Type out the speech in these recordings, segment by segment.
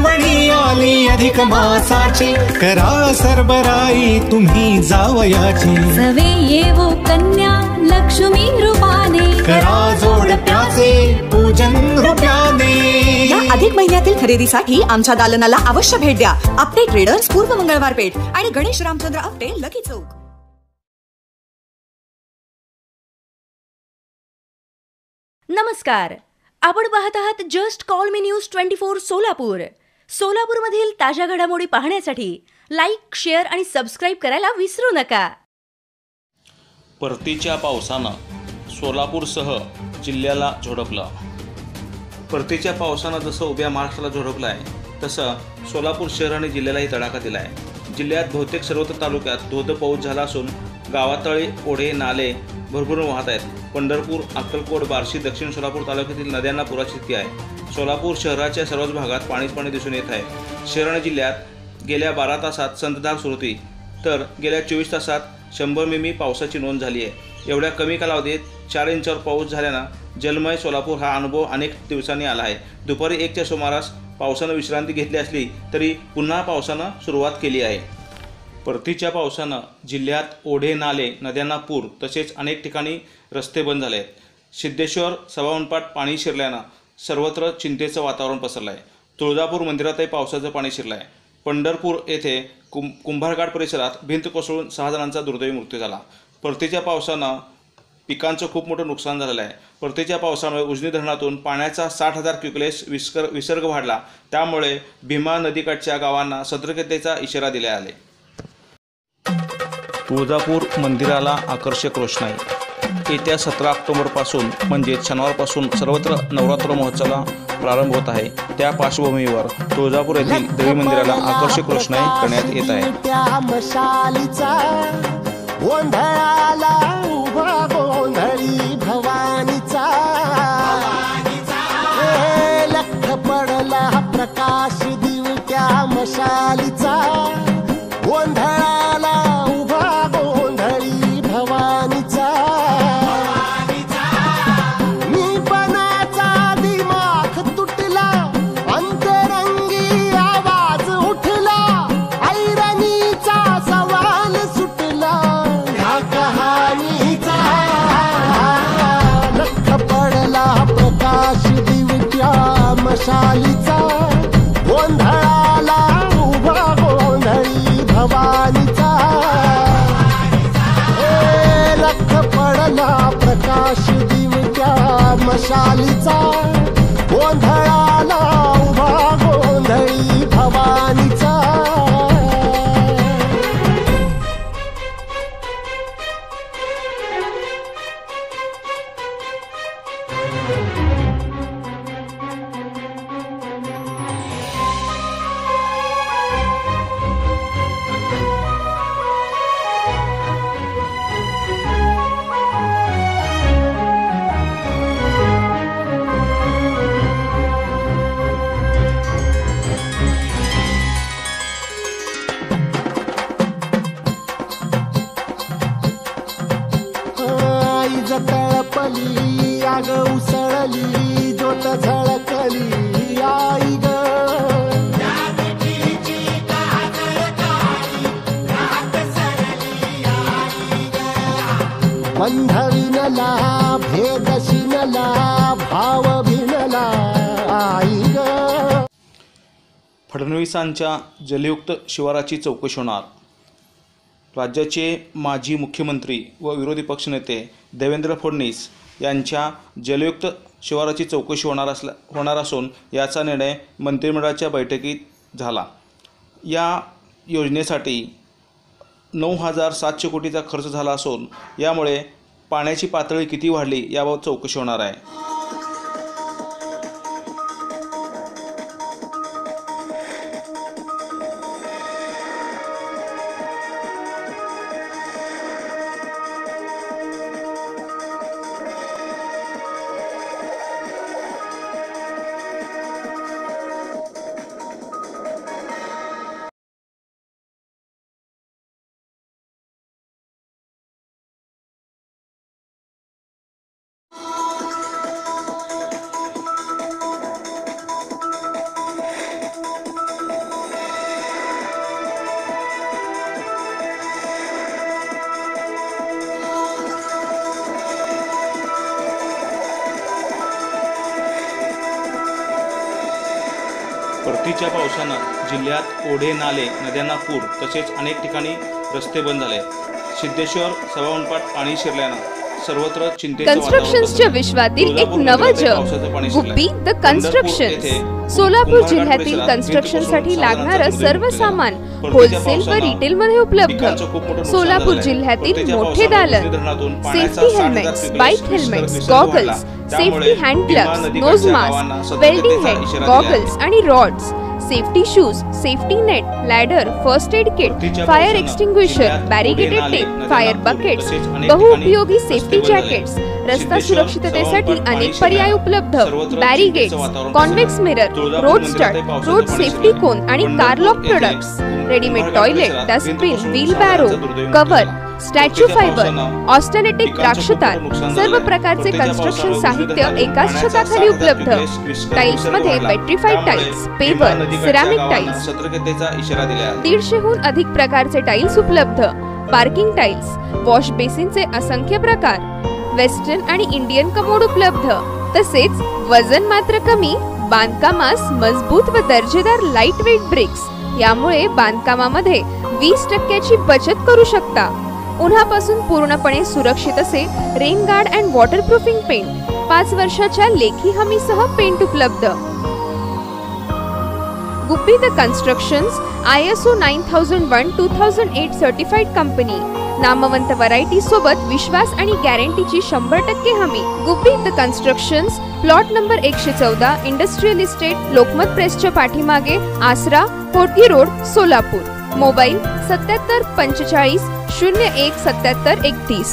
श्रावणी आली अधिक मासाची, करा सरबराई तुम्ही जावयाची। सवे येवो कन्या लक्ष्मी रूपाने, करा जोडप्याचे पूजन रूपाने। या अधिक महिन्यातील खरेदीसाठी आमच्या दालनाला अवश्य भेट द्या। आपटे ट्रेडर्स, पूर्व मंगळवार पेठ आणि गणेश रामचंद्र आपटे, लकी चौक। नमस्कार, आपण पाहत आहात just call me news 24 Solapur. सोलापूरमधील ताज्या घडामोडी पाहण्यासाठी लाईक, शेअर आणि सबस्क्राईब करायला विसरू नका। परतीच्या पावसानं सोलापूरसह जिल्ह्याला झोडपलं। परतीच्या पावसानं जसं उभ्या महाराष्ट्राला झोडपलं आहे, तसं सोलापूर शहर आणि जिल्ह्यालाही तडाखा दिला आहे। जिल्ह्यात बहुतेक सर्वत्र तालुक्यात धोधो पाऊस झाला असून गावातळे, ओढे, नाले भरभरून वाहत आहेत। पंढरपूर, अक्कलकोट, बार्शी, दक्षिण सोलापूर तालुक्यातील नद्यांना पुराची स्थिती आहे। सोलापूर शहराच्या सर्वच भागात पाणीच पाणी दिसून येत आहे। शहर आणि जिल्ह्यात गेल्या 12 तासात संततधार सुरू होती, तर गेल्या 24 तासात 100 मिमी पावसाची नोंद झाली आहे। एवढ्या कमी कालावधीत 4 इंचावर पाऊस झाल्यानं जलमय सोलापूर हा अनुभव अनेक दिवसांनी आला आहे। दुपारी 1च्या सुमारास पावसानं विश्रांती घेतली असली तरी पुन्हा पावसानं सुरुवात केली आहे। परतीच्या पावसानं जिल्ह्यात ओढे, नाले, नद्यांना पूर तसेच अनेक ठिकाणी रस्ते बंद झाले आहेत। सिद्धेश्वर सभामंडपात पाणी शिरल्यानं सर्वत्र चिंतेचं वातावरण पसरलं आहे। तुळजापूर मंदिरातही पावसाचं पाणी शिरलं आहे। पंढरपूर येथे कुंभारघाट परिसरात भिंत कोसळून 6 जणांचा दुर्दैवी मृत्यू झाला। परतीच्या पावसानं पिकांचं खूप मोठं नुकसान झालेलं आहे। परतीच्या पावसामुळे उजनी धरणातून पाण्याचा 60,000 क्युसेक्स विसर्ग वाढला, त्यामुळे भीमा नदीकाठच्या गावांना सतर्कतेचा इशारा देण्यात आले। तुळजापूर मंदिराला आकर्षक रोषणाई। येत्या 17 ऑक्टोबरपासून म्हणजेच शनिवारपासून सर्वत्र नवरात्र महोत्सवाला प्रारंभ होत आहे। त्या पार्श्वभूमीवर तुळजापूर येथील देवी मंदिराला आकर्षक रोषणाई करण्यात येत आहे। लख पडला प्रकाश दिवट्या मशालीचा, गोंधळाला उभा गोंधळी भवानीचा। निपणाचा दिमाग तुटला, अंतरंगी आवाज उठला, ऐरणीचा सवाल सुटला या कहाणीचा। लख पडला प्रकाश दिवट्या मशालीचा, गोंधळाला उभा गोंधळी भवानीचा। लख पडला प्रकाश दिवट्या मशालीचा, गोंधळाला उभा गोंधळी भवानीचा। तळपली आग उसळली, ज्योत झळकली आई ग। बंध विनला, भेद शिनला, भाव भिनला आई ग। फडणवीसांच्या जलयुक्त शिवाराची चौकशी होणार। राज्याचे माजी मुख्यमंत्री व विरोधी पक्षनेते देवेंद्र फडणवीस यांच्या जलयुक्त शिवाराची चौकशी होणार असून याचा निर्णय मंत्रिमंडळाच्या बैठकीत झाला। या योजनेसाठी 9,700 कोटीचा खर्च झाला असून यामुळे पाण्याची पातळी किती वाढली याबाबत चौकशी होणार आहे। परतीच्या पावसानं जिल्ह्यात ओढे नाले नद्यांना पूर तसेच अनेक ठिकाणी रस्ते बंद झाले. सिद्धेश्वर सभामंडपात पाणी शिरल्यानं सर्वत्र चिंतेचं कन्स्ट्रक्शन्सच्या विश्वातील एक नवं जग गुब्बी द कन्स्ट्रक्शन्स. सोलापूर जिल्ह्यातील कन्स्ट्रक्शनसाठी लागणारं सर्व सामान होलसेल व रिटेल मध्ये उपलब्ध. सोलापूर जिल्ह्यातील मोठे दालन, safety helmets, bike helmets, goggles, safety hand gloves, nose mask, welding head, goggles आणि rods, safety shoes, safety net, ladder, first aid kit, fire extinguisher, barricaded tape, fire buckets, बहुउपयोगी सेफ्टी जॅकेट्स, रस्ता सुरक्षिततेसाठी अनेक पर्याय उपलब्ध. Barricades, convex mirror, road stud, road safety cone आणि car lock products, readymade toilet, dustbin, wheelbarrow, cover, statue fibre, ऑस्टनेटिक द्राक्षतार, सर्व प्रकारचे कन्स्ट्रक्शन साहित्य एकाच छताखाली उपलब्ध. टाइल्स मध्ये पेट्रिफाईड टाइल्स, पेवर, सिरॅमिक टाइल्स, 150हून अधिक प्रकारचे टाइल्स उपलब्ध. पार्किंग टाइल्स, वॉश बेसिनचे असंख्य प्रकार, वेस्टर्न आणि इंडियन कमोड उपलब्ध. तसेच वजन मात्र कमी, बांधकामास मजबूत व दर्जेदार लाईट वेट ब्रिक्स. यामुळे बांधकामामध्ये 20% बचत करू शकता. उन्हापासून पूर्णपणे सुरक्षित असे rain guard and waterproofing paint, 5 वर्षाच्या लेखी हमीसह पेंट उपलब्ध. Gubbi the constructions ISO 9001-2008 certified company. नामवंत व्हरायटी सोबत विश्वास आणि गॅरंटीची 100% हमी. Gubbi the constructions, plot number 114, industrial estate, Lokmat प्रेसच्या पाठीमागे, आसरा, होटगी रोड, सोलापूर. मोबाईल 77 45 01 77 31.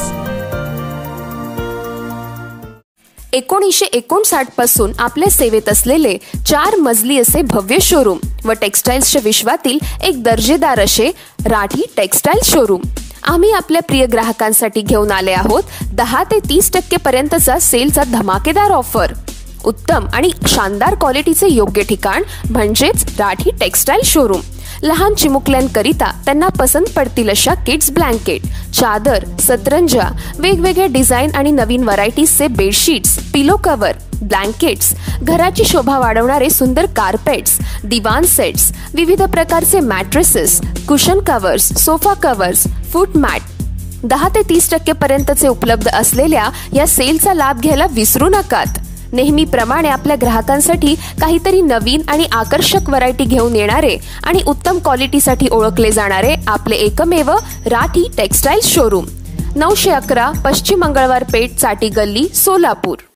1959 पासून आपल्या सेवेत असलेले 4 मजली असे भव्य शोरूम व टेक्स्टाईल्सच्या विश्वातील एक दर्जेदार असे राठी टेक्स्टाईल शोरूम. आम्ही आपल्या प्रिय ग्राहकांसाठी घेऊन आले आहोत 10 ते 30% पर्यंतचा सेलचा धमाकेदार ऑफर. उत्तम आणि शानदार क्वालिटीचे योग्य ठिकाण म्हणजेच राठी टेक्स्टाईल शोरूम. लहान चिमुकल्यांकरिता त्यांना पसंत पडतील अशा किड्स ब्लँकेट, चादर, सतरंजा, वेगवेगळ्या डिझाईन आणि नवीन व्हरायटीजचे बेडशीट्स, पिलो कव्हर, ब्लँकेट्स, घराची शोभा वाढवणारे सुंदर कार्पेट्स, दिवान सेट्स, विविध प्रकारचे mattresses, cushion covers, sofa covers, फूट मॅट. 10 ते 30% पर्यंतचे उपलब्ध असलेल्या या सेलचा लाभ घ्यायला विसरू नकात. नेहमीप्रमाणे आपल्या ग्राहकांसाठी काहीतरी नवीन आणि आकर्षक व्हरायटी घेऊन येणारे आणि उत्तम क्वालिटीसाठी ओळखले जाणारे आपले एकमेव राठी टेक्स्टाईल शोरूम. 911 पश्चिम मंगळवार पेठ, चाटी गल्ली, सोलापूर.